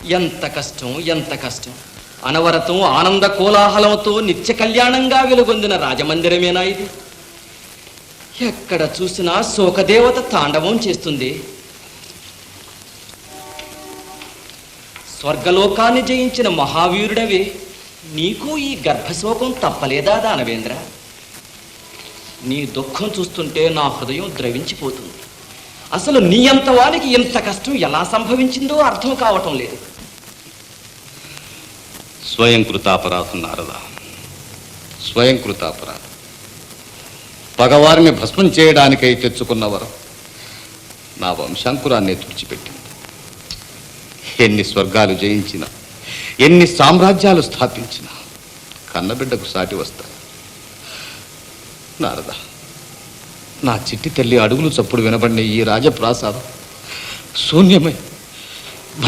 ఎంత కష్టం, ఎంత కష్టం! అనవరతం ఆనంద కోలాహలంతో నిత్య కళ్యాణంగా వెలుగొందిన రాజమందిరమేనా ఇది? ఎక్కడ చూసినా శోకదేవత తాండవం చేస్తుంది. స్వర్గలోకాన్ని జయించిన మహావీరుడవే, నీకు ఈ గర్భశోకం తప్పలేదా దానవేంద్ర? నీ దుఃఖం చూస్తుంటే నా హృదయం ద్రవించిపోతుంది. అసలు నీ అంత వానికి ఇంత కష్టం ఎలా సంభవించిందో అర్థం కావటం లేదు. స్వయం కృతాపరాధం నారద, స్వయం కృతాపరాధం. పగవారిని భస్మం చేయడానికై తెచ్చుకున్నవరం నా వంశాంకురాన్ని తుడిచిపెట్టింది. ఎన్ని స్వర్గాలు జయించినా, ఎన్ని సామ్రాజ్యాలు స్థాపించినా కన్నబిడ్డకు సాటి వస్తాయి. నారద, నా చిట్టి తల్లి అడుగులు చప్పుడు వినబడిన ఈ రాజప్రాసాదం శూన్యమై